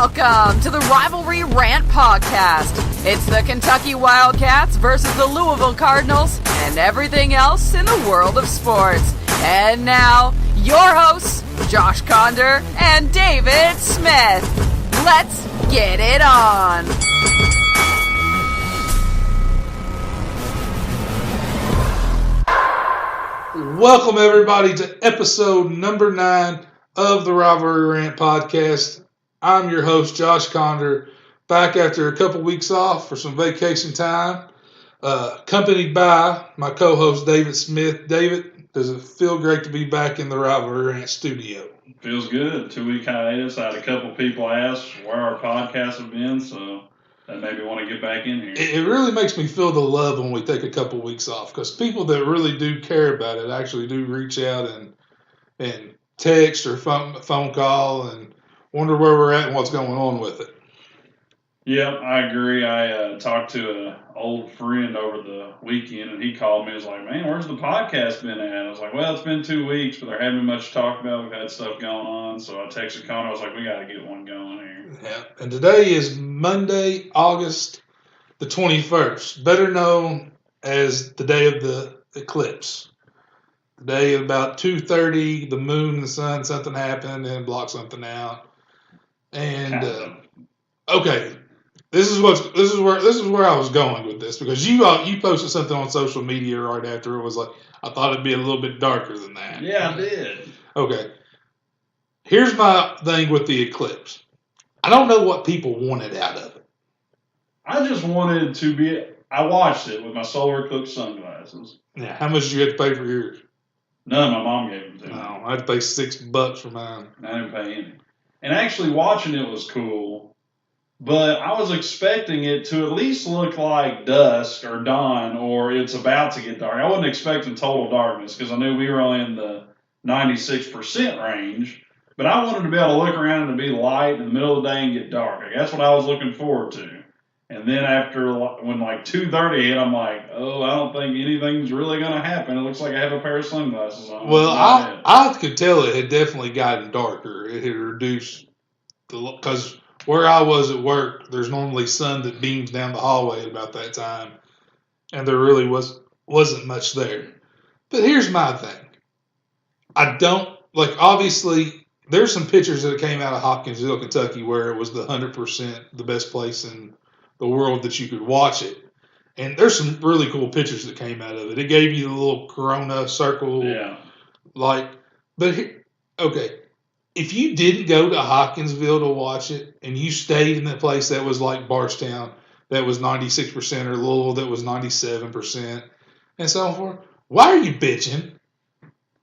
Welcome to the Rivalry Rant podcast. It's the Kentucky Wildcats versus the Louisville Cardinals and everything else in the world of sports. And now, your hosts, Josh Conder and David Smith. Let's get it on. Welcome, everybody, to episode number 9 of the Rivalry Rant podcast. I'm your host, Josh Conder, back after a couple weeks off for some vacation time, accompanied by my co-host, David Smith. David, does it feel great to be back in the Rivalry Rant studio? Feels good. 2-week hiatus. I had a couple people ask where our podcasts have been, so that made me want to get back in here. It really makes me feel the love when we take a couple weeks off, because people that really do care about it actually do reach out and text or phone call and wonder where we're at and what's going on with it. Yep, I agree. I talked to an old friend over the weekend, and he called me and was like, man, where's the podcast been at? I was like, well, it's been 2 weeks, but there hasn't been much to talk about. We've had stuff going on. So I texted Connor. I was like, we got to get one going here. Yeah, and today is Monday, August the 21st, better known as the day of the eclipse. The day at about 2:30, the moon and the sun, something happened and blocked something out. And okay, this is where I was going with this, because you posted something on social media right after. It was like, I thought it'd be a little bit darker than that. Yeah, I did. Okay, here's my thing with the eclipse. I don't know what people wanted out of it. I just wanted to be. I watched it with my solar eclipse sunglasses. Yeah, how much did you have to pay for yours? None. My mom gave them to me. No, I had to pay $6 for mine. I didn't pay any. And actually watching it was cool, but I was expecting it to at least look like dusk or dawn, or it's about to get dark. I wasn't expecting total darkness because I knew we were only in the 96% range, but I wanted to be able to look around and to be light in the middle of the day and get dark. That's what I was looking forward to. And then after, when like 2:30 hit, I'm like, oh, I don't think anything's really going to happen. It looks like I have a pair of sunglasses on. Well, I could tell it had definitely gotten darker. It had reduced, because where I was at work, there's normally sun that beams down the hallway at about that time, and there really wasn't much there. But here's my thing. I don't, obviously, there's some pictures that came out of Hopkinsville, Kentucky, where it was the 100% the best place in the world that you could watch it. And there's some really cool pictures that came out of it. It gave you the little corona circle. Yeah. But okay, if you didn't go to Hopkinsville to watch it, and you stayed in that place that was like Barstown, that was 96%, or Louisville, that was 97%, and so forth, why are you bitching?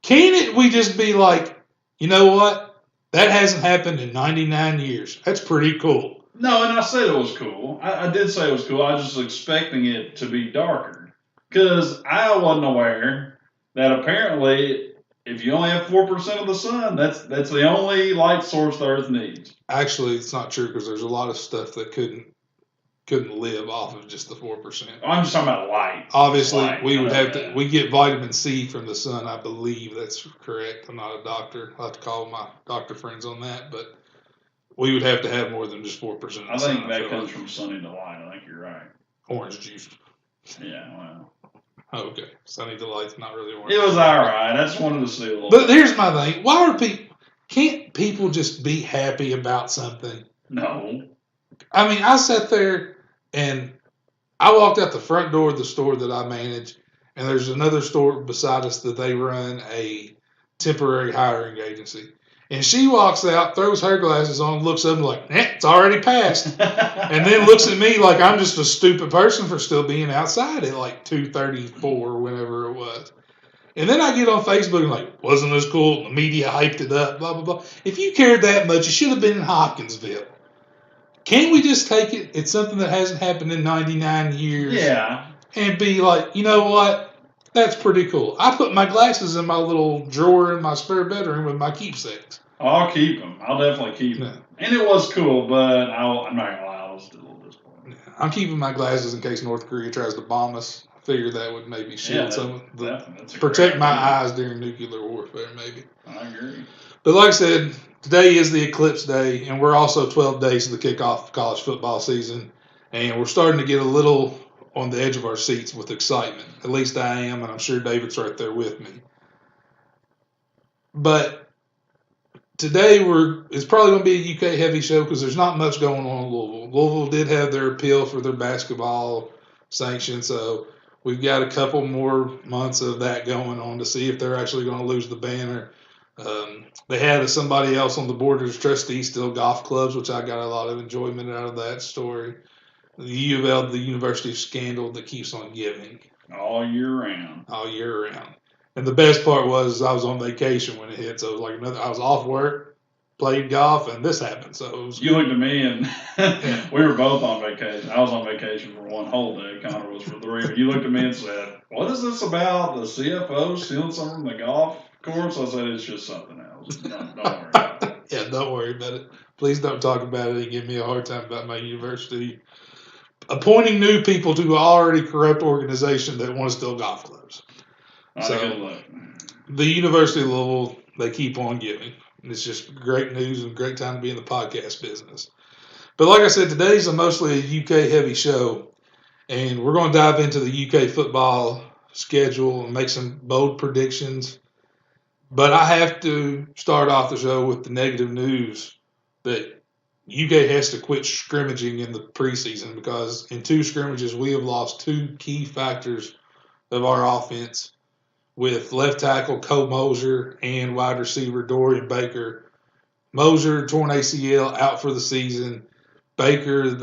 Can't we just be like, you know what? That hasn't happened in 99 years. That's pretty cool. No, and I said it was cool. I did say it was cool. I was just expecting it to be darker. Because I wasn't aware that apparently if you only have 4% of the sun, that's the only light source the Earth needs. Actually, it's not true, because there's a lot of stuff that couldn't live off of just the 4%. I'm just talking about light. Obviously, light. we get vitamin C from the sun. I believe that's correct. I'm not a doctor. I'll have to call my doctor friends on that, but we would have to have more than just 4% of the sun. I think that comes from sunny delight. I think you're right. Orange juice. Yeah, well. Okay. Sunny delight's not really orange. It was all right. I just wanted to see a little But here's my thing. Can't people just be happy about something? No. I mean, I sat there and I walked out the front door of the store that I manage, and there's another store beside us that they run a temporary hiring agency. And she walks out, throws her glasses on, looks up and like, it's already passed. And then looks at me like I'm just a stupid person for still being outside at like 2:34, whenever it was. And then I get on Facebook and like, wasn't this cool? The media hyped it up, blah, blah, blah. If you cared that much, you should have been in Hopkinsville. Can't we just take it? It's something that hasn't happened in 99 years. Yeah. And be like, you know what? That's pretty cool. I put my glasses in my little drawer in my spare bedroom with my keepsakes. I'll keep them. I'll definitely keep them. Yeah. And it was cool, but I'm not going to lie, I was still a little disappointed. Yeah. I'm keeping my glasses in case North Korea tries to bomb us. I figured that would maybe shield protect my eyes during nuclear warfare, maybe. I agree. But like I said, today is the Eclipse day, and we're also 12 days to the kickoff of college football season, and we're starting to get a little on the edge of our seats with excitement. At least I am, and I'm sure David's right there with me. But today it's probably going to be a UK heavy show because there's not much going on in Louisville. Louisville did have their appeal for their basketball sanction, so we've got a couple more months of that going on to see if they're actually going to lose the banner. They had somebody else on the board as trustee still golf clubs, which I got a lot of enjoyment out of that story. The U of L, the University scandal that keeps on giving. All year round. All year round. And the best part was I was on vacation when it hit, so it was like I was off work, played golf, and this happened. So it was, you looked at me, and we were both on vacation. I was on vacation for one whole day. Connor was for 3. But you looked at me and said, "What is this about the CFO stealing something from the golf course?" I said, "It's just something else. Don't worry about it." Yeah, don't worry about it. Please don't talk about it and give me a hard time about my university appointing new people to an already corrupt organization that want to steal golf clubs. Not a good look. The University of Louisville, they keep on giving. It's just great news and great time to be in the podcast business. But like I said, today's mostly a UK heavy show, and we're going to dive into the UK football schedule and make some bold predictions. But I have to start off the show with the negative news that UK has to quit scrimmaging in the preseason because in 2 scrimmages we have lost 2 key factors of our offense with left tackle Cole Mosier and wide receiver Dorian Baker. Mosier torn ACL out for the season. Baker,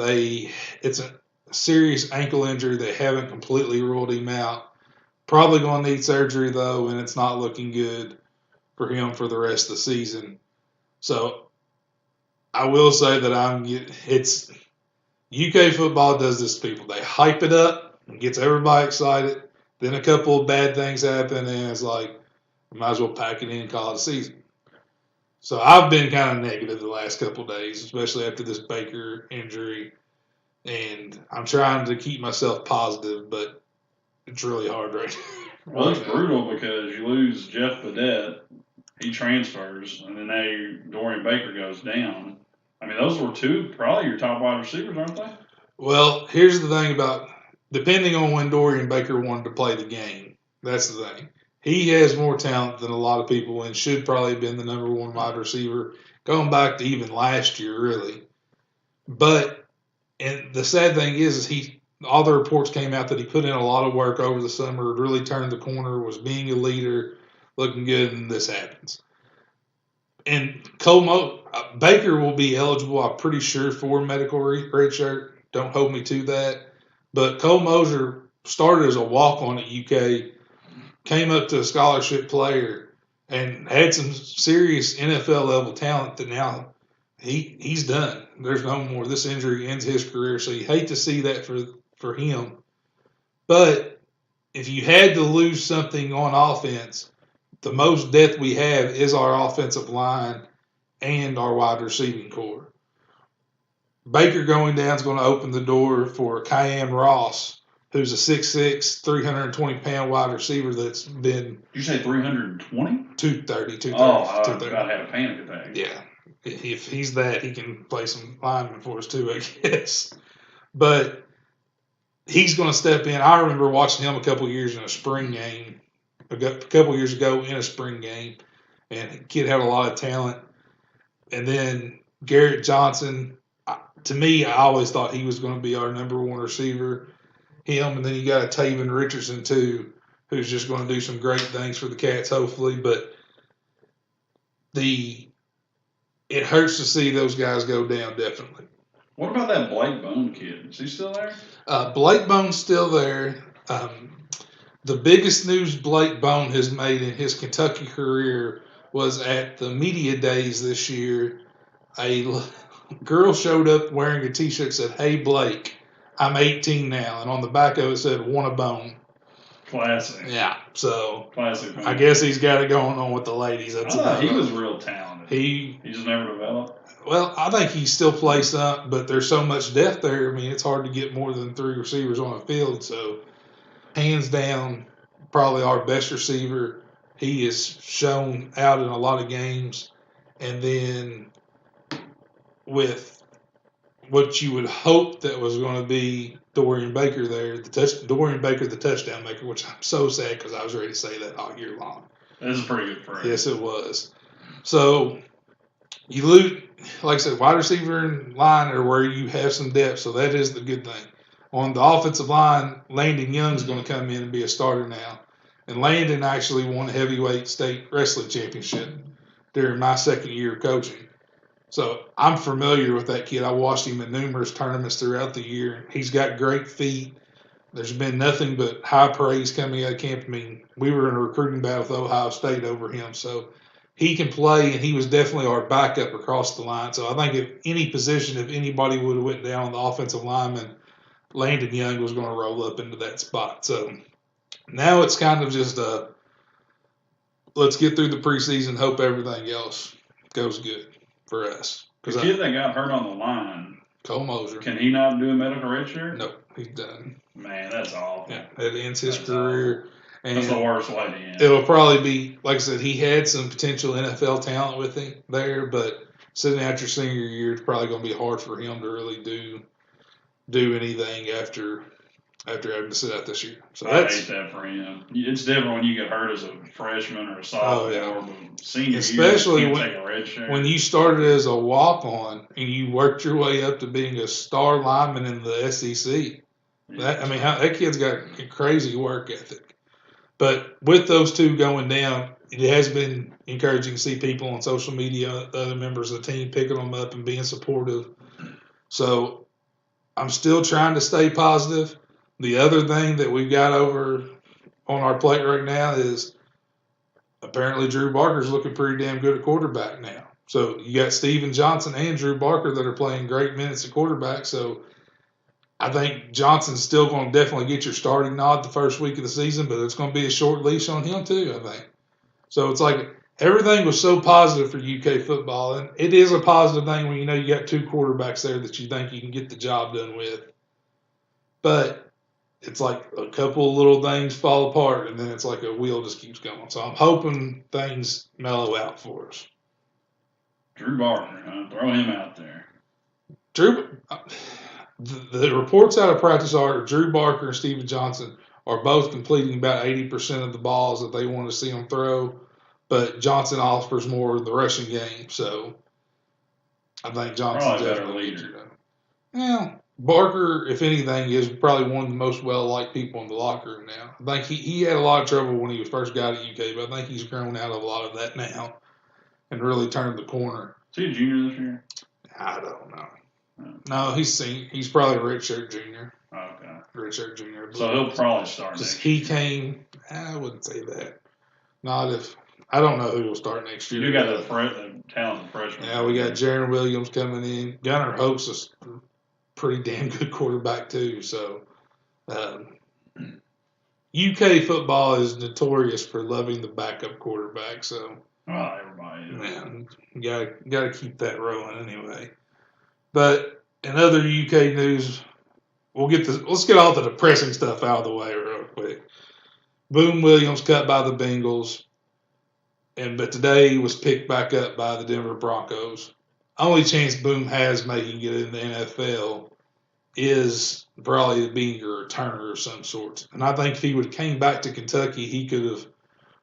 it's a serious ankle injury. They haven't completely ruled him out. Probably going to need surgery though, and it's not looking good for him for the rest of the season. So I will say that it's UK football does this to people. They hype it up and gets everybody excited. Then a couple of bad things happen, and it's like, might as well pack it in and call it a season. So I've been kind of negative the last couple of days, especially after this Baker injury. And I'm trying to keep myself positive, but it's really hard right now. Well, it's brutal because you lose Jeff Badette. He transfers, and then now Dorian Baker goes down. I mean, those were 2 probably your top wide receivers, aren't they? Well, here's the thing about depending on when Dorian Baker wanted to play the game. That's the thing. He has more talent than a lot of people and should probably have been the number 1 wide receiver going back to even last year, really. But and the sad thing is all the reports came out that he put in a lot of work over the summer, really turned the corner, was being a leader, looking good, and this happens. And Baker will be eligible, I'm pretty sure, for medical red shirt. Don't hold me to that. But Cole Mosier started as a walk-on at UK, came up to a scholarship player, and had some serious NFL-level talent that now he's done. There's no more. This injury ends his career, so you hate to see that for him. But if you had to lose something on offense, the most depth we have is our offensive line and our wide receiving core. Baker going down is going to open the door for Kyan Ross, who's a 6'6", 320-pound wide receiver that's been... Did you say 320? 230. Oh, I was about to have a panic attack. Yeah. If he's that, he can play some lineman for us too, I guess. But he's going to step in. I remember watching him a couple years in a spring game, a couple years ago in a spring game, and the kid had a lot of talent. And then Garrett Johnson, to me, I always thought he was going to be our number 1 receiver. Him, and then you got a Taven Richardson too, who's just going to do some great things for the Cats, hopefully. But it hurts to see those guys go down, definitely. What about that Blake Bone kid? Is he still there? Blake Bone's still there. The biggest news Blake Bone has made in his Kentucky career was at the media days this year. A girl showed up wearing a T-shirt that said, "Hey, Blake, I'm 18 now." And on the back of it said, "Want a bone." Classic. Yeah, so classic. I guess he's got it going on with the ladies. I thought he was real talented. He just never developed. Well, I think he still plays some, but there's so much depth there. I mean, it's hard to get more than 3 receivers on a field. So, hands down, probably our best receiver. He is shown out in a lot of games, And then with what you would hope that was going to be Dorian Baker there, Dorian Baker, the touchdown maker, which I'm so sad because I was ready to say that all year long. This is a pretty good phrase. Yes, it was. So you lose, like I said, wide receiver and line are where you have some depth, so that is the good thing. On the offensive line, Landon Young's going to come in and be a starter now. And Landon actually won a heavyweight state wrestling championship during my second year of coaching. So I'm familiar with that kid. I watched him at numerous tournaments throughout the year. He's got great feet. There's been nothing but high praise coming out of camp. I mean, we were in a recruiting battle with Ohio State over him. So he can play, and he was definitely our backup across the line. So I think if any position, if anybody would have went down on the offensive lineman, Landon Young was going to roll up into that spot. So now it's kind of just let's get through the preseason, hope everything else goes good for us. The kid that got hurt on the line, Cole Moser. Can he not do a medical redshirt? No, he's done. Man, that's awful. Yeah, that ends his career. And that's the worst way to end. It'll probably be, like I said, he had some potential NFL talent with him there, but sitting out your senior year, it's probably going to be hard for him to really do anything after having to sit out this year. So I hate that for him. It's different when you get hurt as a freshman or a sophomore, but senior especially year, you when, take a red shirt. When you started as a walk-on and you worked your way up to being a star lineman in the SEC. That kid's got a crazy work ethic. But with those two going down, it has been encouraging to see people on social media, other members of the team, picking them up and being supportive. So I'm still trying to stay positive. The other thing that we've got over on our plate right now is apparently Drew Barker's looking pretty damn good at quarterback now. So you got Steven Johnson and Drew Barker that are playing great minutes at quarterback. So I think Johnson's still going to definitely get your starting nod the first week of the season, but it's going to be a short leash on him too, I think. So it's like everything was so positive for UK football, and it is a positive thing when you know you got two quarterbacks there that you think you can get the job done with. But it's like a couple of little things fall apart, and then it's like a wheel just keeps going. So I'm hoping things mellow out for us. Drew Barker, huh? Throw him out there. The reports out of practice are Drew Barker and Steven Johnson are both completing about 80% of the balls that they want to see them throw, but Johnson offers more of the rushing game. So I think Johnson's probably better leader. Yeah. Barker, if anything, is probably one of the most well-liked people in the locker room now. I think he had a lot of trouble when he was first got at UK, but I think he's grown out of a lot of that now and really turned the corner. Is he a junior this year? I don't know. No, he's probably a redshirt junior. Okay. Redshirt junior. So he'll probably start next year. He came, I wouldn't say that. Not if, I don't know who will start next year. You got the talented freshman. Yeah, we got Jaron Williams coming in. Gunnar Hope's a pretty damn good quarterback too. So UK football is notorious for loving the backup quarterback. So everybody is. Man, you gotta keep that rolling anyway. But in other UK news, let's get all the depressing stuff out of the way real quick. Boone Williams cut by the Bengals, but today he was picked back up by the Denver Broncos. Only chance Boone has making it in the NFL is probably being a returner of some sort. And I think if he would have came back to Kentucky,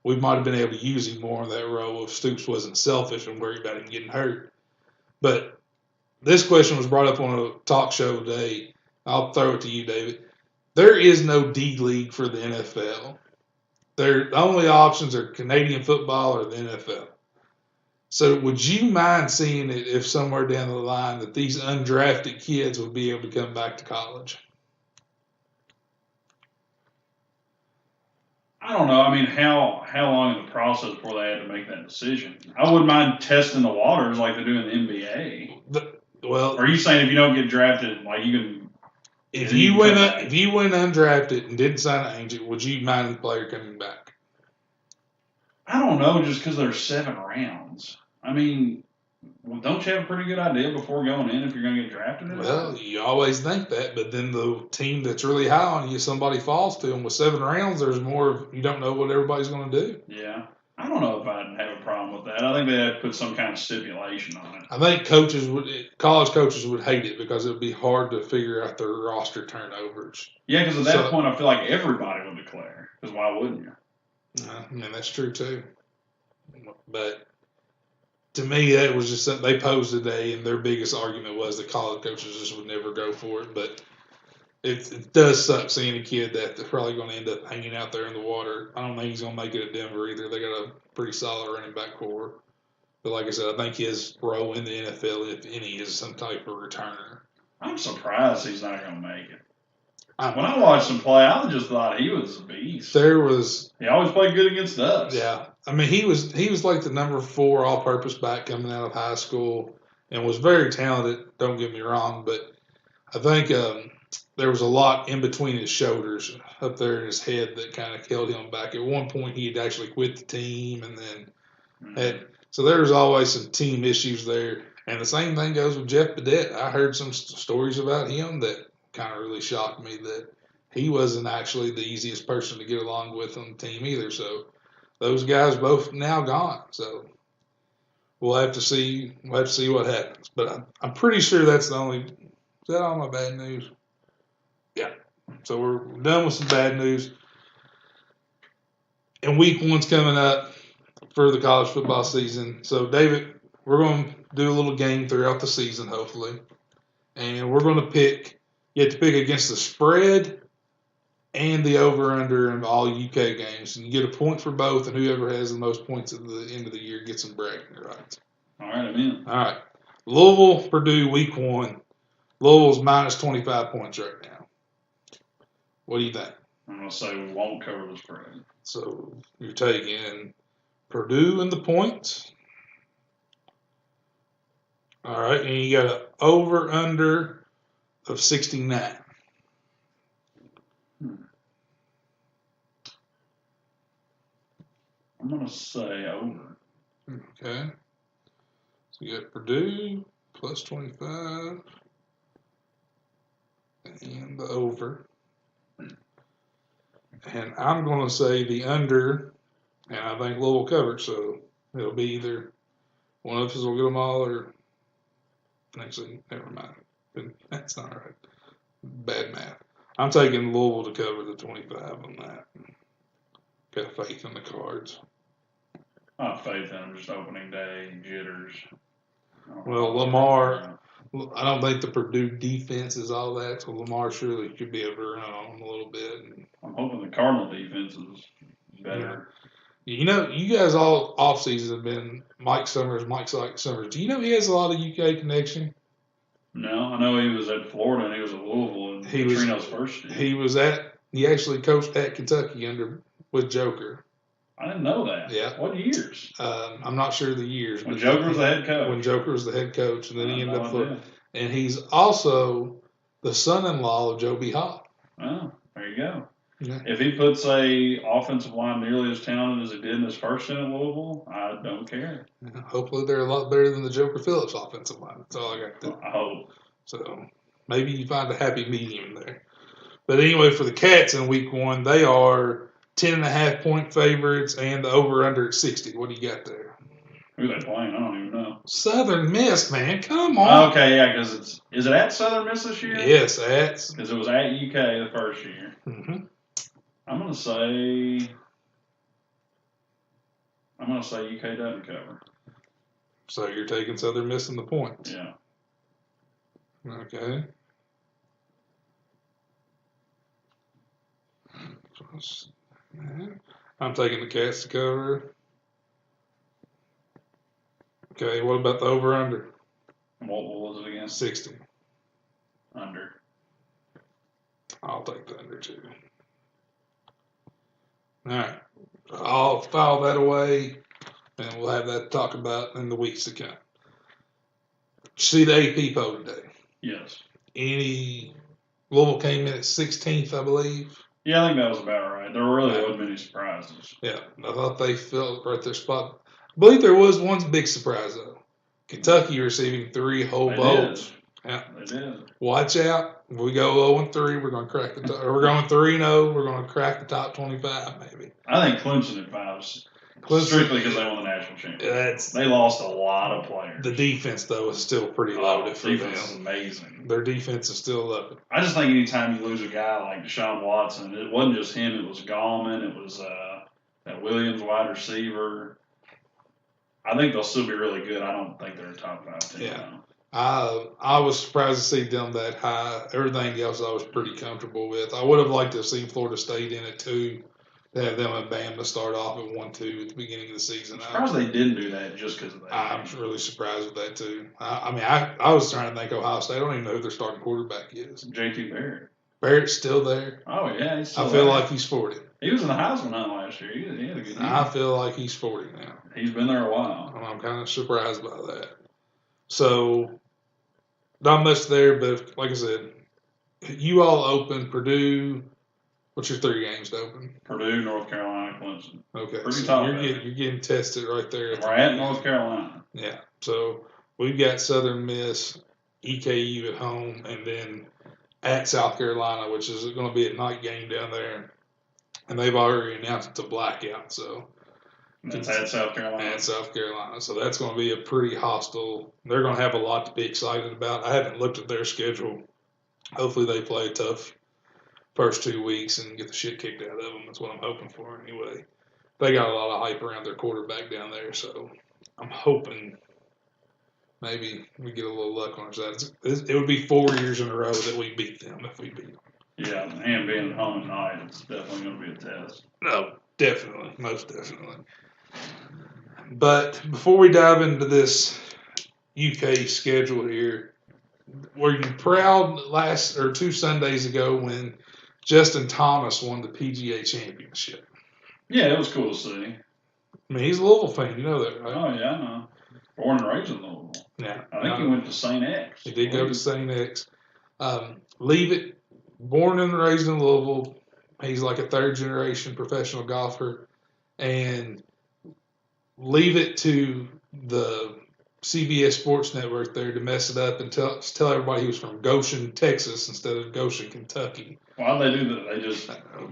we might have been able to use him more in that role if Stoops wasn't selfish and worried about him getting hurt. But this question was brought up on a talk show today. I'll throw it to you, David. There is no D League for the NFL. The only options are Canadian football or the NFL. So would you mind seeing it if somewhere down the line that these undrafted kids would be able to come back to college? I don't know. I mean, how long in the process before they had to make that decision? I wouldn't mind testing the waters like they do in the NBA. Well, are you saying if you don't get drafted, like you can? If you went undrafted and didn't sign an agent, would you mind the player coming back? I don't know, just because there's 7 rounds. I mean, don't you have a pretty good idea before going in if you're going to get drafted? Well, you always think that, but then the team that's really high on you, somebody falls to them with 7 rounds. There's more. You don't know what everybody's going to do. Yeah, I don't know if I'd have a problem with that. I think they had to put some kind of stipulation on it. I think college coaches would hate it because it would be hard to figure out their roster turnovers. Yeah, because at that point, I feel like everybody would declare. Because why wouldn't you? I mean, that's true too. But to me, that was just something they posed today, and their biggest argument was that college coaches just would never go for it. But it does suck seeing a kid that they're probably going to end up hanging out there in the water. I don't think he's going to make it at Denver either. They got a pretty solid running back core. But like I said, I think his role in the NFL, if any, is some type of returner. I'm surprised he's not going to make it. When I watched him play, I just thought he was a beast. He always played good against us. Yeah. I mean, he was like the number 4 all-purpose back coming out of high school and was very talented, don't get me wrong, but I think there was a lot in between his shoulders up there in his head that kind of held him back. At one point, he had actually quit the team, and then so there was always some team issues there. And the same thing goes with Jeff Badette. I heard some stories about him that kind of really shocked me, that he wasn't actually the easiest person to get along with on the team either. So those guys both now gone. So we'll have to see. What happens. But I'm pretty sure that's the only. Is that all my bad news? Yeah. So we're done with some bad news. And week 1's coming up for the college football season. So David, we're going to do a little game throughout the season, hopefully, and we're going to pick. You have to pick against the spread and the over/under in all UK games. And you get a point for both, and whoever has the most points at the end of the year gets some bragging rights. All right, I'm in. All right. Louisville, Purdue, week 1. Louisville's minus 25 points right now. What do you think? I'm going to say we won't cover the spread. So you're taking Purdue in the points. All right, and you got an over/under of 69. I'm going to say over. Okay. So you got Purdue plus 25 and the over. And I'm going to say the under, and I think Louisville covers, so it'll be either one of us will get them all or actually, never mind. That's not right. Bad math. I'm taking Louisville to cover the 25 on that. Got faith in the Cards. I have faith in them, just opening day, jitters. Well, Lamar, I don't think the Purdue defense is all that, so Lamar surely should be able to run on them a little bit. I'm hoping the Cardinal defense is better. You know, you guys all offseason have been Mike Summers. Do you know he has a lot of UK connection? No, I know he was at Florida and he was at Louisville in Trino's first year. He actually coached at Kentucky with Joker. I didn't know that. Yeah. What years? I'm not sure the years. When Joker was the head coach. When Joker was the head coach, and then he ended up Florida. And he's also the son-in-law of Joe B. Hall. Oh, there you go. Yeah. If he puts a offensive line nearly as talented as he did in his first stint at Louisville, I don't care. Yeah, hopefully they're a lot better than the Joker Phillips offensive line. That's all I got to do. I hope. So maybe you find a happy medium there. But anyway, for the Cats in week 1, they are 10.5-point favorites and the over/under at 60. What do you got there? Who are they playing? I don't even know. Southern Miss, man. Come on. Okay, yeah, because is it at Southern Miss this year? Yes, at. Because it was at UK the first year. Mm-hmm. I'm going to say UK doesn't cover. So you're taking Southern Miss in the points? Yeah. Okay. I'm taking the Cats to cover. Okay, what about the over/under? What was it again? 60. Under. I'll take the under too. All right. I'll file that away, and we'll have that to talk about in the weeks to come. See the AP poll today? Yes. Louisville came in at 16th, I believe. Yeah, I think that was about right. There really wasn't many surprises. Yeah, I thought they felt right their spot. I believe there was one big surprise, though. Kentucky receiving 3 whole votes. Yeah. They did. Watch out. If we go 0-3, we're going to crack the top. Or we're going 3-0, we're going to crack the top 25, maybe. I think Clemson at 5 Strictly because they won the national championship. They lost a lot of players. The defense, though, is still pretty loaded for them. Defense is amazing. Their defense is still loaded. I just think anytime you lose a guy like Deshaun Watson, it wasn't just him. It was Gallman. It was that Williams wide receiver. I think they'll still be really good. I don't think they're a top 5 team. Yeah. I was surprised to see them that high. Everything else I was pretty comfortable with. I would have liked to have seen Florida State in it, too. To have them and Bama start off at 1-2 at the beginning of the season. I'm surprised they didn't do that just because of that. I'm really surprised with that, too. I was trying to think Ohio State. I don't even know who their starting quarterback is. JT Barrett. Barrett's still there. Oh, yeah. He's still I feel like he's 40. He was in the Heisman hunt last year. He had a good year. I feel like he's 40 now. He's been there a while. I'm kind of surprised by that. So, not much there, but like I said, you all open Purdue. What's your 3 games to open? Purdue, North Carolina, Clemson. Okay, pretty so tough. You're getting tested right there. We're at North Carolina. Yeah, so we've got Southern Miss, EKU at home, and then at South Carolina, which is going to be a night game down there. And they've already announced it's a blackout, so. That's at South Carolina. At South Carolina. So that's going to be a pretty hostile. They're going to have a lot to be excited about. I haven't looked at their schedule. Hopefully they play a tough first 2 weeks and get the shit kicked out of them. That's what I'm hoping for anyway. They got a lot of hype around their quarterback down there, so I'm hoping maybe we get a little luck on our side. It would be 4 years in a row that we beat them if we beat them. Yeah, and being at home at night, it's definitely going to be a test. No, definitely. Most definitely. But before we dive into this UK schedule here, were you proud 2 Sundays ago when Justin Thomas won the PGA Championship? Yeah, it was cool to see. I mean, he's a Louisville fan. You know that, right? Oh, yeah, I know. Born and raised in Louisville. Yeah. I think he went to St. X. He did go to St. X. Leave it. Born and raised in Louisville. He's like a third-generation professional golfer. And leave it to the CBS Sports Network there to mess it up and tell everybody he was from Goshen, Texas instead of Goshen, Kentucky. Why'd they do that? They just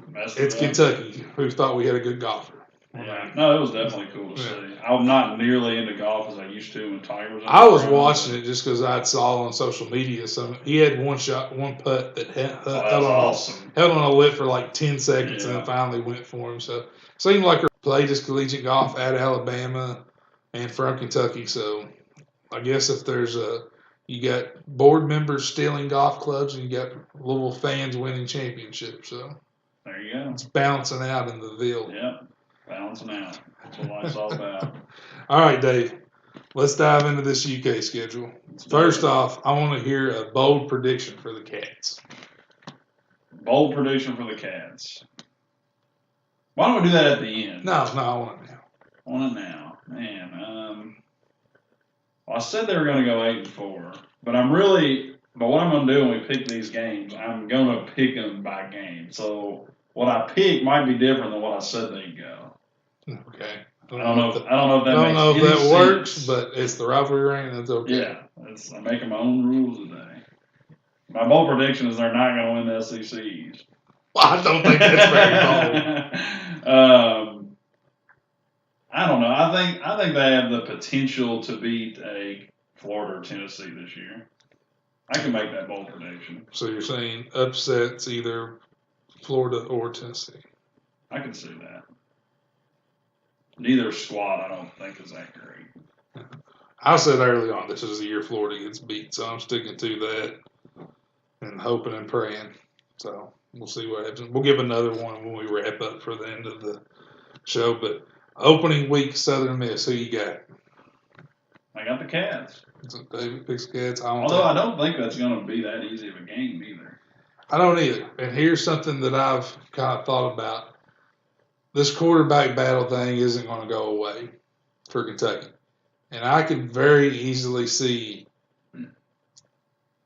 messed it up. It's Kentucky, who thought we had a good golfer. Yeah. No, it was definitely cool to see. I'm not nearly into golf as I used to when Tiger was. I was watching it just because I saw on social media. He had one putt that held on a lip for like 10 seconds and then finally went for him. So it seemed like he played his collegiate golf at Alabama and from Kentucky. So I guess if there's you got board members stealing golf clubs and you got Louisville fans winning championships. So there you go. It's balancing out in the Ville. Yep. Balancing out. That's what life's all about. All right, Dave. Let's dive into this UK schedule. First off, I want to hear a bold prediction for the Cats. Bold prediction for the Cats. Why don't we do that at the end? No, I want it now. I want it now. Man, well, I said they were going to go 8-4, but what I'm going to do when we pick these games, I'm going to pick them by game. So what I pick might be different than what I said they'd go. Okay. I don't know if that works, but it's the rivalry rant. That's okay. Yeah, I'm making my own rules today. My bold prediction is they're not going to win the SECs. Well, I don't think that's very bold. I don't know. I think they have the potential to beat a Florida or Tennessee this year. I can make that bold prediction. So you're saying upsets either Florida or Tennessee? I can see that. Neither squad, I don't think, is that great. I said early on this is the year Florida gets beat, so I'm sticking to that and hoping and praying. So we'll see what happens. We'll give another one when we wrap up for the end of the show. But opening week, Southern Miss, who you got? I got the Cats. David picks Cats. Although I don't think that's going to be that easy of a game either. I don't either. And here's something that I've kind of thought about. This quarterback battle thing isn't going to go away for Kentucky. And I could very easily see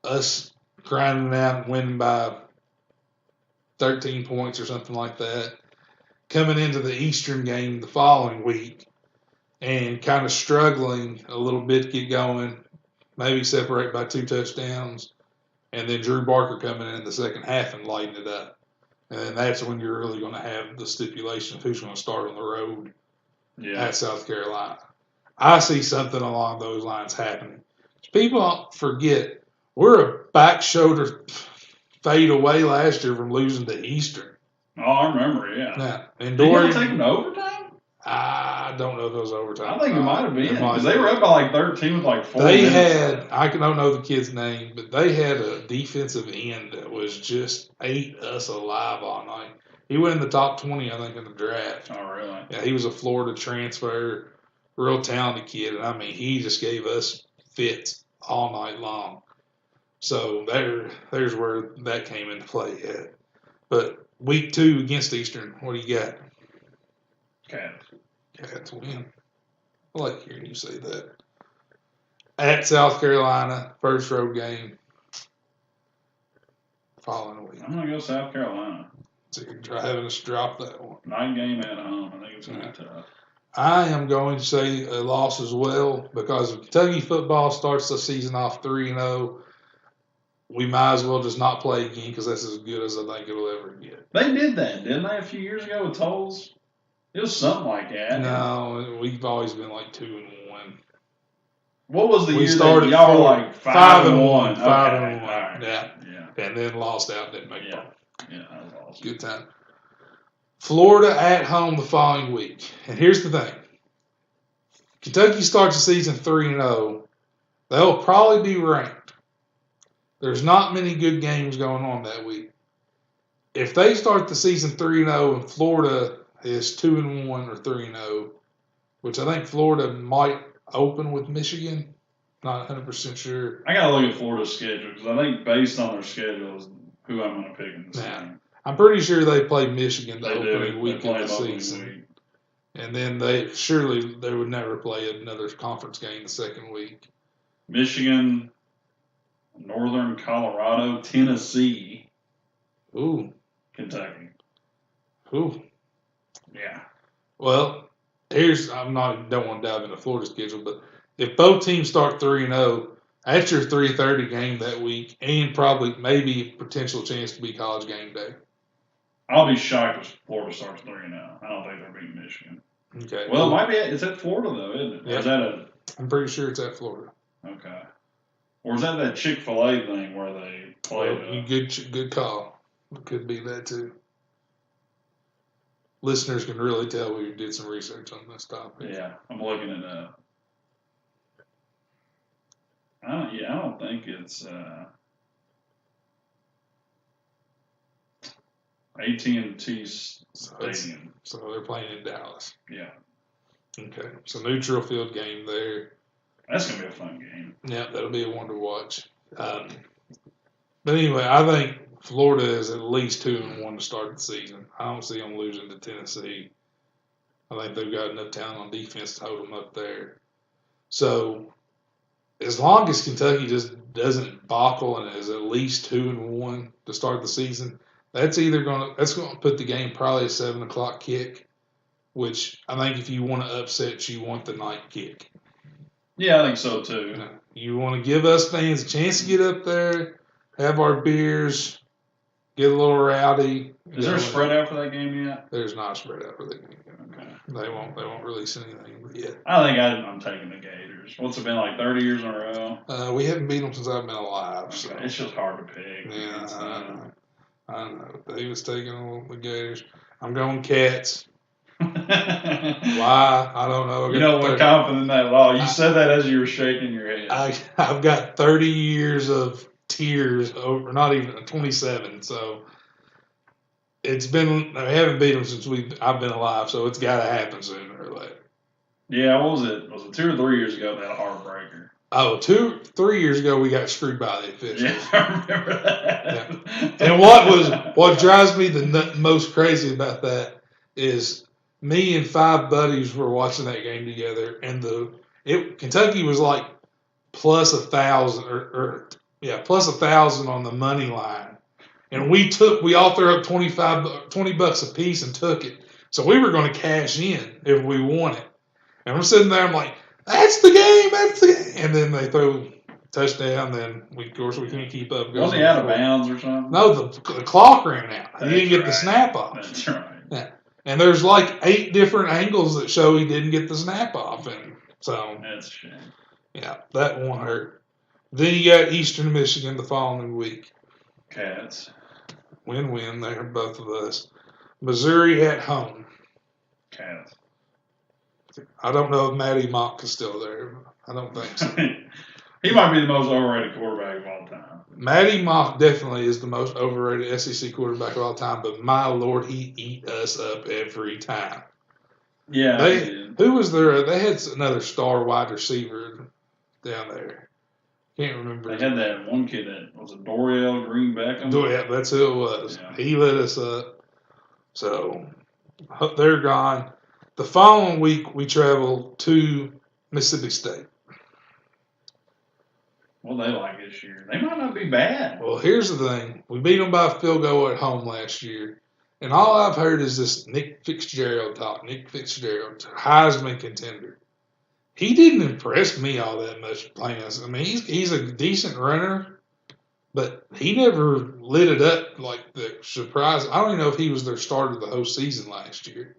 us grinding out and winning by 13 points or something like that, coming into the Eastern game the following week and kind of struggling a little bit to get going, maybe separate by 2 touchdowns, and then Drew Barker coming in the second half and lighting it up. And then that's when you're really going to have the stipulation of who's going to start on the road at South Carolina. I see something along those lines happening. People forget we're a back shoulder fade away last year from losing to Eastern. Oh, I remember, yeah. Now, and Did Dorian, y'all take them to overtime? I don't know if it was overtime. I think it might have been because they were up by like 13 with like 4 They minutes. I don't know the kid's name, but they had a defensive end that was just ate us alive all night. He went in the top 20, I think, in the draft. Oh, really? Yeah, he was a Florida transfer, real talented kid, and I mean, he just gave us fits all night long. So there's where that came into play at. But week 2 against Eastern, what do you got? Cats win. I like hearing you say that. At South Carolina, first road game. Following week. I'm going to go South Carolina. So you're having us drop that one. Night game at home. I think it's going to be tough. I am going to say a loss as well because if Kentucky football starts the season off 3-0, we might as well just not play again because that's as good as I think it'll ever get. They did that, didn't they, a few years ago with tolls? It was something like that. No, we've always been like 2-1. What was the We year started that y'all were like 5-1? 5-1. Okay. Yeah. Yeah. And then lost out, didn't make Yeah. ball. Yeah, that was awesome. Good time. Florida at home the following week. And here's the thing. Kentucky starts the season 3-0. They'll probably be ranked. There's not many good games going on that week. If they start the season 3-0 and Florida is 2-1 or 3-0, which I think Florida might open with Michigan, not 100% sure. I got to look at Florida's schedule because I think based on their schedule is who I'm going to pick in this game. I'm pretty sure they play Michigan the They opening do. week They play of the opening season. week. And then they would never play another conference game the second week. Michigan, Northern Colorado, Tennessee, Ooh. Kentucky. Ooh. Yeah. Well, don't want to dive into Florida's schedule, but if both teams start 3-0, that's your 3:30 game that week, and probably maybe potential chance to be college game day. I'll be shocked if Florida starts 3-0. I don't think they're beating Michigan. Okay. Well, it might be. It's at Florida though, isn't it? Yeah. Or is that I'm pretty sure it's at Florida. okay? Or is that Chick-fil-A thing where they play? Good call. It could be that too. Listeners can really tell we did some research on this topic. Yeah, I'm looking it up. I don't think it's AT&T Stadium. So they're playing in Dallas. Yeah. Okay. So neutral field game there. That's going to be a fun game. Yeah, that'll be a one to watch. But anyway, I think Florida is at least 2-1 to start the season. I don't see them losing to Tennessee. I think they've got enough talent on defense to hold them up there. So as long as Kentucky just doesn't buckle and is at least 2-1 to start the season, that's going to put the game probably a 7:00 kick, which I think if you want to upset, you want the night kick. Yeah, I think so too. You want to give us fans a chance to get up there, have our beers, get a little rowdy. Is there a spread out for that game yet? There's not a spread out for that game. Okay. They won't release anything yet. I think I'm taking the Gators. What's it been like 30 years in a row? We haven't beat them since I've been alive. Okay. So. It's just hard to pick. Yeah, I know. David's taking the Gators. I'm going Cats. Why? I don't know. You don't look confident in that at all. You said that as you were shaking your head. I've got 30 years of tears over, not even 27. So it's been, I haven't beat them since I've been alive. So it's got to happen sooner or later. Yeah, what was it? Was it 2 or 3 years ago they had a heartbreaker? Oh, 3 years ago we got screwed by the officials. Yeah, I remember that. Yeah. And what drives me the most crazy about that is me and 5 buddies were watching that game together, and Kentucky was like plus 1,000 plus 1,000 on the money line, and we all threw up $20 a piece and took it. So we were going to cash in if we won it, and I'm sitting there, I'm like, that's the game, and then they throw touchdown. Then we can't keep up. Was he out of bounds or something? No, the clock ran out. That's He didn't get right. the snap off. That's right. Yeah. And there's like 8 different angles that show he didn't get the snap off. And so, That's a shame. yeah, that won't hurt. Then you got Eastern Michigan the following week. Cats. Win-win there, both of us. Missouri at home. Cats. I don't know if Matty Mock is still there. I don't think so. He might be the most overrated quarterback of all time. Matty Mock definitely is the most overrated SEC quarterback of all time, but my Lord, he eat us up every time. Yeah, Who was there? They had another star wide receiver down there. Can't remember. They had that one kid that was a Dorial Greenback. Yeah, that's who it was. Yeah. He lit us up. So they're gone. The following week, we travel to Mississippi State. What they like this year? They might not be bad. Well, here's the thing. We beat them by a field goal at home last year. And all I've heard is this Nick Fitzgerald talk. Nick Fitzgerald, Heisman contender. He didn't impress me all that much playing us. I mean, he's a decent runner, but he never lit it up like the surprise. I don't even know if he was their starter the whole season last year.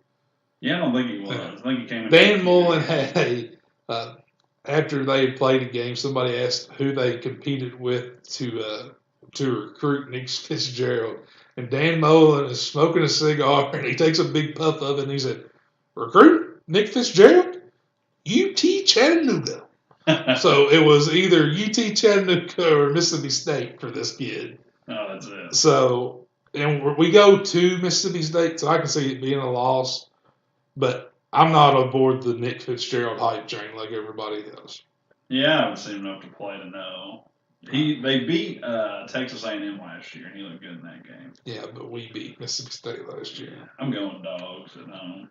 Yeah, I don't think he was. I think he came in. Dan Mullen had after they had played a game, somebody asked who they competed with to recruit Nick Fitzgerald. And Dan Mullen is smoking a cigar, and he takes a big puff of it, and he said, "Recruit Nick Fitzgerald? UT Chattanooga." So it was either UT Chattanooga or Mississippi State for this kid. Oh, that's it. So, and we go to Mississippi State, so I can see it being a loss. But I'm not aboard the Nick Fitzgerald hype train like everybody else. Yeah, I haven't seen enough to play to know. They beat Texas A&M last year, and he looked good in that game. Yeah, but we beat Mississippi State last year. I'm going Dogs at home.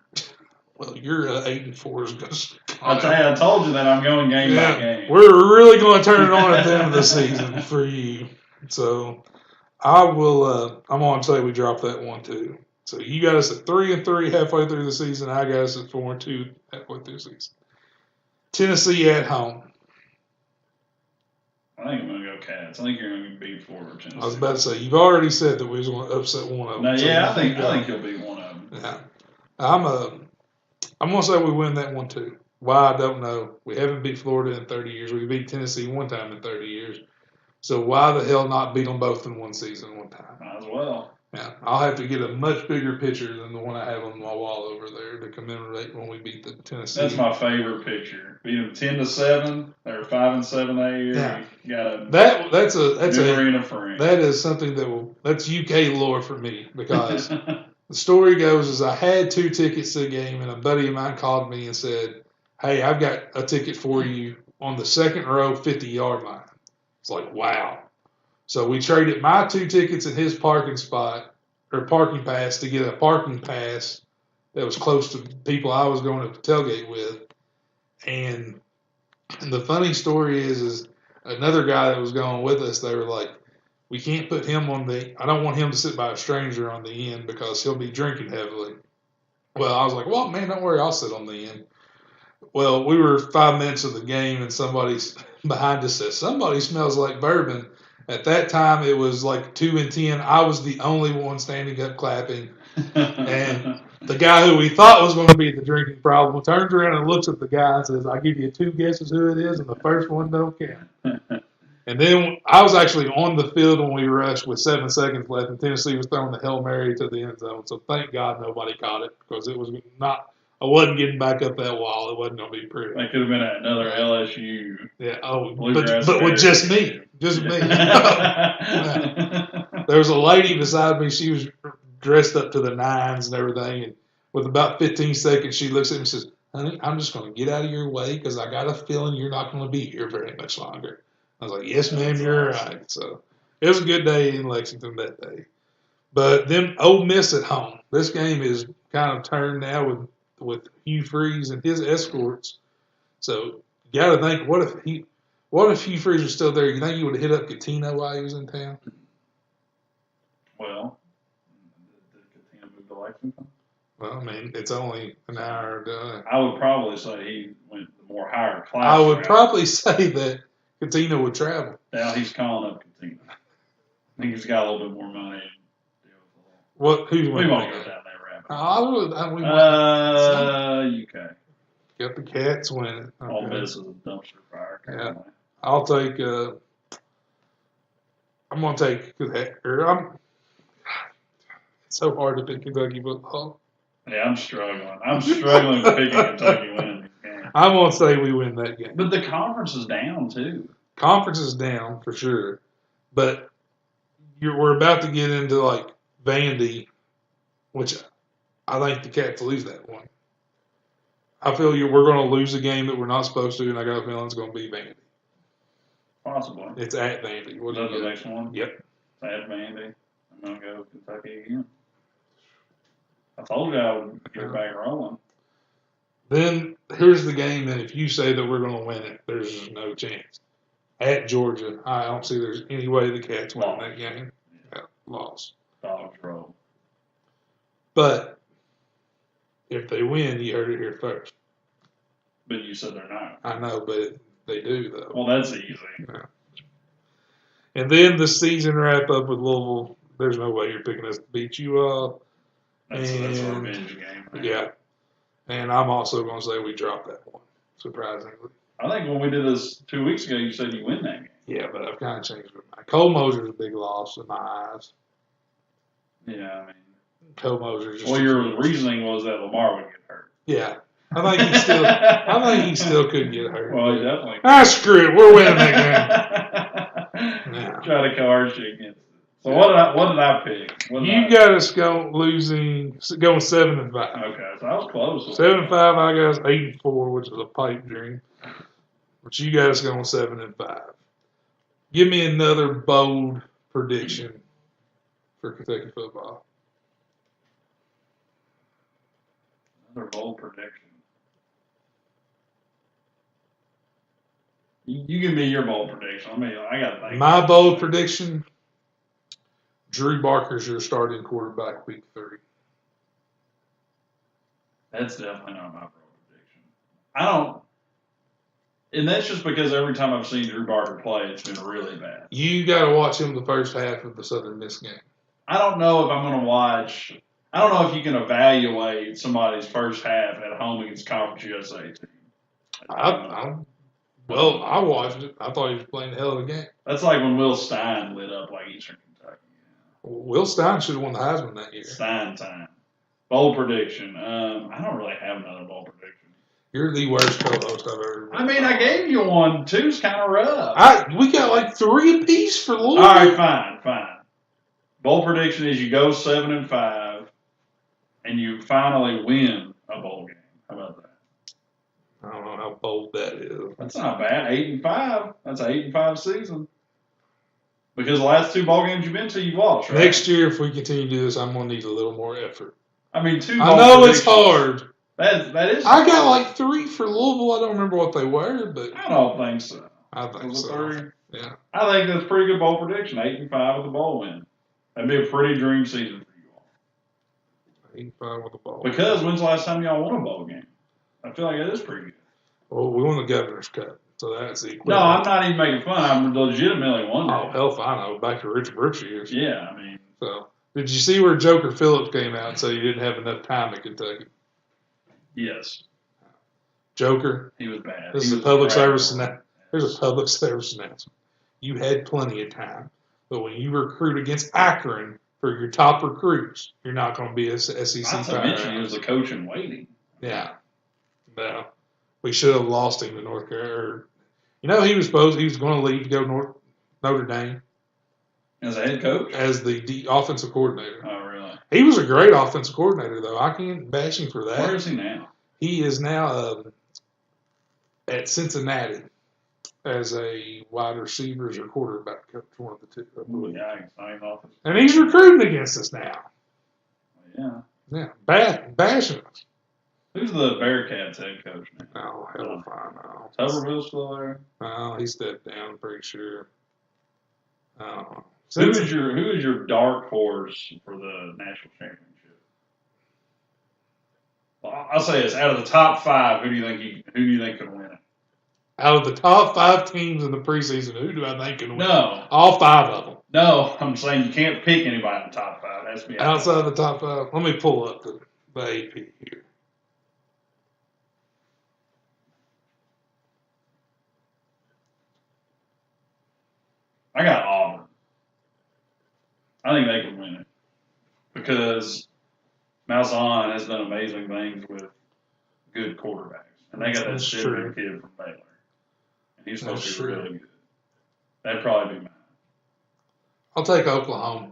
Well, your 8-4 is going to. I told you that I'm going game by game. We're really going to turn it on at the end of the season for you. So I will. I'm going to say we drop that one too. So you got us at 3-3 halfway through the season. I got us at 4-2 halfway through the season. Tennessee at home. I think I'm going to go Cats. I think you're going to beat Florida or Tennessee. I was about to say, you've already said that we was going to upset one of them. No, so yeah, I think you'll beat one of them. Yeah. I'm going to say we win that one too. Why, I don't know. We haven't beat Florida in 30 years. We beat Tennessee one time in 30 years. So why the hell not beat them both in one season one time? Might as well. Yeah, I'll have to get a much bigger picture than the one I have on my wall over there to commemorate when we beat the Tennessee. That's my favorite picture. Beat them 10-7. They were 5-7 that year. Yeah. You got a that's a friend. That is something that's UK lore for me because the story goes is I had 2 tickets to the game and a buddy of mine called me and said, "Hey, I've got a ticket for you on the second row 50-yard line." It's like, wow. So we traded my 2 tickets in his parking spot or parking pass to get a parking pass that was close to people I was going to tailgate with. And the funny story is another guy that was going with us, they were like, "We can't put him I don't want him to sit by a stranger on the end because he'll be drinking heavily." Well, I was like, "Well, man, don't worry, I'll sit on the end." Well, we were 5 minutes of the game and somebody's behind us said, "Somebody smells like bourbon." At that time, it was like 2-10. I was the only one standing up clapping. And the guy who we thought was going to be the drinking problem turns around and looks at the guy and says, "I'll give you 2 guesses who it is, and the first one don't count." And then I was actually on the field when we rushed with 7 seconds left, and Tennessee was throwing the Hail Mary to the end zone. So thank God nobody caught it because it was not. I wasn't getting back up that wall. It wasn't going to be pretty. That could have been another LSU. Yeah. Oh, but with just me. Just me. There was a lady beside me. She was dressed up to the nines and everything. And with about 15 seconds, she looks at me and says, "Honey, I'm just going to get out of your way because I got a feeling you're not going to be here very much longer." I was like, "Yes, ma'am, you're right." So it was a good day in Lexington that day. But then Ole Miss at home. This game is kind of turned now with Hugh Freeze and his escorts. So you got to think, what if Hugh Freeze was still there? You think he would have hit up Catino while he was in town? Well, did Catino move to Lexington? Well, I mean, it's only an hour. I would probably say he went the more higher class. I would probably say that Catino would travel. Now he's calling up Catino. I think he's got a little bit more money. Who's We winning? won't go down that rabbit We UK. got the Cats winning. Okay. All Miss is a dumpster fire. Yeah. I'll take. I'm gonna take. It's so hard to pick Kentucky football. Yeah, I'm struggling. I'm struggling picking Kentucky winning this game. I'm gonna say we win that game. But the conference is down too. Conference is down for sure, but we're about to get into like Vandy, which I think the Cats lose that one. I feel we're going to lose a game that we're not supposed to, and I got a feeling it's going to be Vandy. Possibly. It's at Vandy. Is that the next one? Yep. It's at Vandy. I'm going to go Kentucky again. I told you I would get back rolling. Then here's the game that if you say that we're going to win it, there's no chance. At Georgia, I don't see there's any way the Cats win that game. Yeah, loss. Dogs roll. But if they win, you heard it here first. But you said they're not. I know, but they do, though. Well, that's easy. Yeah. And then the season wrap up with Louisville. There's no way you're picking us to beat you up. That's a revenge game. Man. Yeah. And I'm also going to say we dropped that one, surprisingly. I think when we did this 2 weeks ago, you said you win that game. Yeah, but I've kind of changed my mind. Cole Moser's a big loss in my eyes. Yeah, I mean. Cole Moser just. Well, your reasoning was that Lamar would get hurt. Yeah. I think he still could get hurt. Well, he definitely. Screw it. We're winning that game. Yeah. Try to coerce you against it. So what did I pick? You got us going 7-5. Okay, so I was close. 7-5. I got us 8-4, which is a pipe dream. But you guys going 7-5. Give me another bold prediction for Kentucky football. Another bold prediction. You give me your bold prediction. I got to think. My bold prediction: Drew Barker's your starting quarterback week 3. That's definitely not my bold prediction. And that's just because every time I've seen Drew Barker play, it's been really bad. You got to watch him the first half of the Southern Miss game. I don't know if I'm going to watch. I don't know if you can evaluate somebody's first half at home against Conference USA team. I watched it. I thought he was playing a hell of a game. That's like when Will Stein lit up like Eastern Kentucky. Will Stein should have won the Heisman that year. Stein time. Bold prediction. I don't really have another bold prediction. You're the worst co-host I've ever been. I mean, I gave you one. 2's kind of rough. We got like 3 apiece for Louisville. All right, fine. Bold prediction is you go 7-5, and you finally win a bowl game. How about that? I don't know how bold that is. That's not bad. 8-5. That's an 8-5 season. Because the last 2 bowl games you've been to, you've lost, right? Next year, if we continue to do this, I'm going to need a little more effort. I mean, 2 I bowl know it's predictions. hard. That is. I got like 3 for Louisville. I don't remember what they were, but I don't think so. I think Was it so. 3? Yeah. I think that's a pretty good bowl prediction. 8-5 with the bowl win. That'd be a pretty dream season for you all. 8-5 with the ball. Because when's the last time y'all won a bowl game? I feel like it is pretty good. Well, we won the Governor's Cup, so that's the equivalent. No, I'm not even making fun. I'm legitimately wondering. Oh, hell, I know. Back to Richard Brooks years. Yeah, I mean. So, did you see where Joker Phillips came out and said he didn't have enough time at Kentucky? Yes. Joker. He was bad. This is a public service announcement. There's a public service announcement. You had plenty of time, but when you recruit against Akron for your top recruits, you're not going to be a SEC Not to mention he was the coach in waiting. Yeah. No. We should have lost him to North Carolina. You know, he was going to leave to go to Notre Dame. As a head coach? As the offensive coordinator. Oh, really? He was a great offensive coordinator, though. I can't bash him for that. Where is he now? He is now at Cincinnati as a wide receivers or quarterback coach, one of the two. I believe. Yeah, he's not even offensive. And he's recruiting against us now. Yeah. Yeah, bashing us. Who's the Bearcats head coach now? Oh, hell if I know. Tuberville's still there? No, he stepped down, I'm pretty sure. I don't know. Who is your dark horse for the national championship? Well, I'll say this: out of the top 5, who do you think could win it? Out of the top 5 teams in the preseason, who do I think can win? No, all 5 of them. No, I'm saying you can't pick anybody in the top 5. It has to be outside of the top 5. Let me pull up the AP here. I got Auburn. I think they can win it because Malzahn has done amazing things with good quarterbacks, and they got that That's Shipman true. kid from Baylor, and he's supposed That's to be true. really good. That'd probably be mine. I'll take Oklahoma.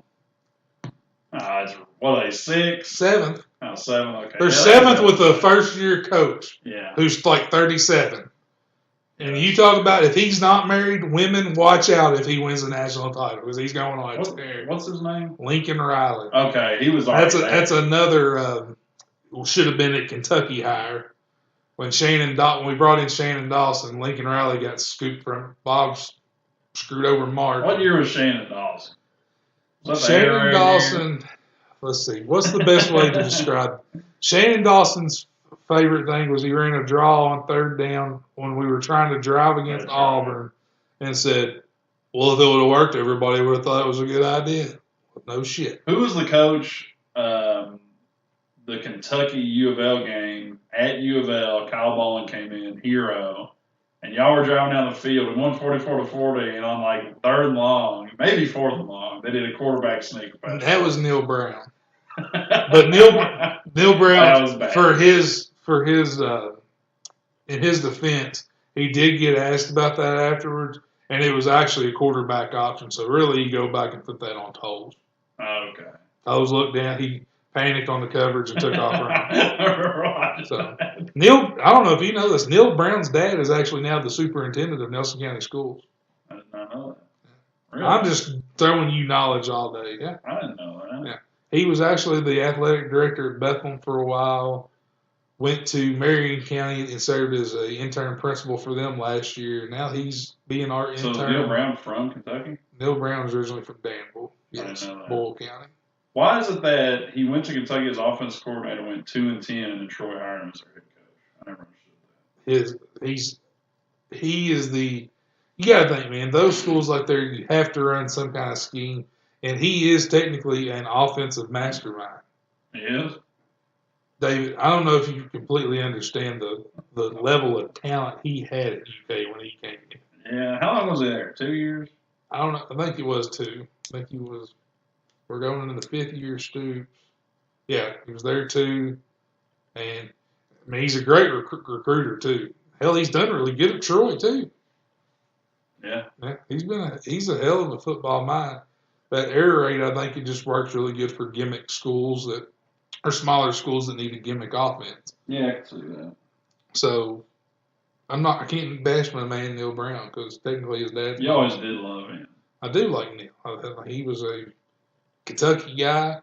What are they, 6? 7th. Oh, 7, okay. They're Yeah, 7th with a first-year coach Yeah. who's like 37. And you talk about if he's not married, women, watch out if he wins the national title because he's going on a tear. What's his name? Lincoln Riley. Okay, he was already there. That's another should have been at Kentucky hire. When we brought in Shannon Dawson, Lincoln Riley got scooped from Bob's screwed over Mark. What year was Shannon Dawson? Shannon Dawson. Let's see. What's the best way to describe it? Shannon Dawson's favorite thing was he ran a draw on 3rd down when we were trying to drive against Auburn and said, well, if it would have worked, everybody would have thought it was a good idea. No shit. Who was the coach the Kentucky U of L game at U of L? Kyle Bowling came in, hero, and y'all were driving down the field and 144-40, and on like 3rd and long, maybe 4th and long, they did a quarterback sneak. That was Neil Brown. But Neil Brown, for his in his defense, he did get asked about that afterwards, and it was actually a quarterback option. So really, you go back and put that on Toles. Okay. Toles looked down, he panicked on the coverage and took off running. Right. So Neil, I don't know if you know this, Neil Brown's dad is actually now the superintendent of Nelson County Schools. I did not know that. Really? I'm just throwing you knowledge all day. Yeah. I didn't know that. Yeah. He was actually the athletic director at Bethlehem for a while. Went to Marion County and served as an intern principal for them last year. Now he's being our intern. So is Neil Brown from Kentucky? Neil Brown is originally from Danville. Yes, I didn't know that. Boyle County. Why is it that he went to Kentucky as offensive coordinator, went 2-10, and then Troy hired him as their head coach? I never understood that. He is the. You got to think, man. Those schools like there, you have to run some kind of scheme, and he is technically an offensive mastermind. He is? David, I don't know if you completely understand the level of talent he had at UK when he came in. Yeah. How long was he there? 2 years? I don't know. I think it was 2. I think he was. We're going into the 5th year, Stoops. Yeah, he was there 2, and I mean he's a great recruiter too. Hell, he's done really good at Troy too. Yeah. Yeah, he's a hell of a football mind. That air raid, I think, it just works really good for gimmick schools that are smaller schools that need a gimmick offense. Yeah, I can see that. So I can't bash my man Neil Brown because technically his dad. You always did love him. I do like Neil. He was a Kentucky guy.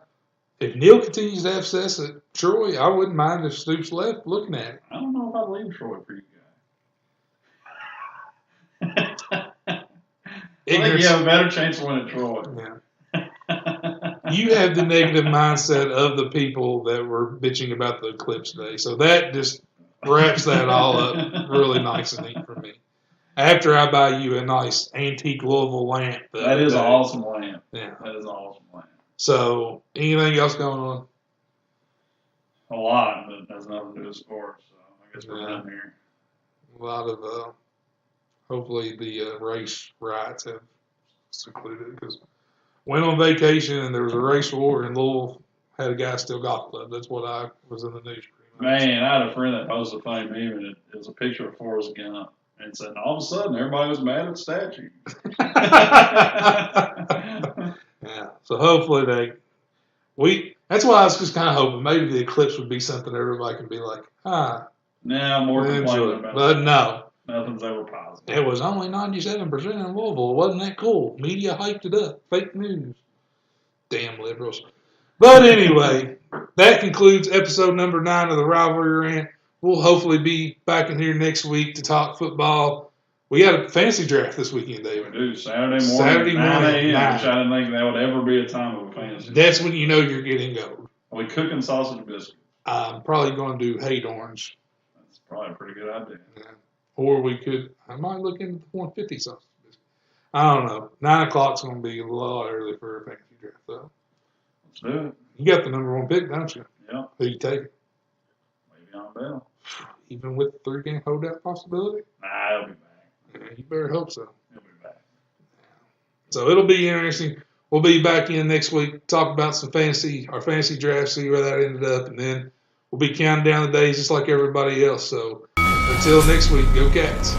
If Neil continues to have success at Troy, I wouldn't mind if Stoops left looking at it. I don't know if I'd leave Troy for you guys. I think you have a better chance of winning Troy. Yeah. You have the negative mindset of the people that were bitching about the Eclipse day. So that just wraps that all up really nice and neat for me. After I buy you a nice antique Louisville lamp. That is an awesome lamp. Yeah. That is an awesome lamp. So, anything else going on? A lot, but has nothing to do with sports. So I guess we're done here. A lot of, hopefully the race riots have secluded because went on vacation and there was a race war in Louisville, had a guy steal golf club. That's what I was in the news. Man, I had a friend that posted a funny meme, and it was a picture of Forrest Gump. And said, all of a sudden, everybody was mad at the statue. Yeah. So hopefully that's why I was just kind of hoping maybe the Eclipse would be something everybody can be like, Now more complaining about but no. Nothing's ever positive. It was only 97% in Louisville. Wasn't that cool? Media hyped it up. Fake news. Damn liberals. But anyway, that concludes episode number 9 of the Rivalry Rant. We'll hopefully be back in here next week to talk football. We got a fantasy draft this weekend, David. We do. Saturday morning, 9 a.m., which I didn't think that would ever be a time of a fantasy. That's when you know you're getting gold. Are we cooking sausage biscuits? I'm probably going to do hate orange. That's probably a pretty good idea. Yeah. Or I might look into the 150 sausage biscuit. I don't know. 9 o'clock's going to be a little early for a fantasy draft, though. Let's do it. You got the number 1 pick, don't you? Yeah. Who you take? Le'Veon Bell. Even with the 3-game holdout possibility? Nah, he'll be back. Yeah, you better hope so. He'll be back. So it'll be interesting. We'll be back in next week, talk about our fantasy draft, see where that ended up, and then we'll be counting down the days just like everybody else. So until next week, go Cats.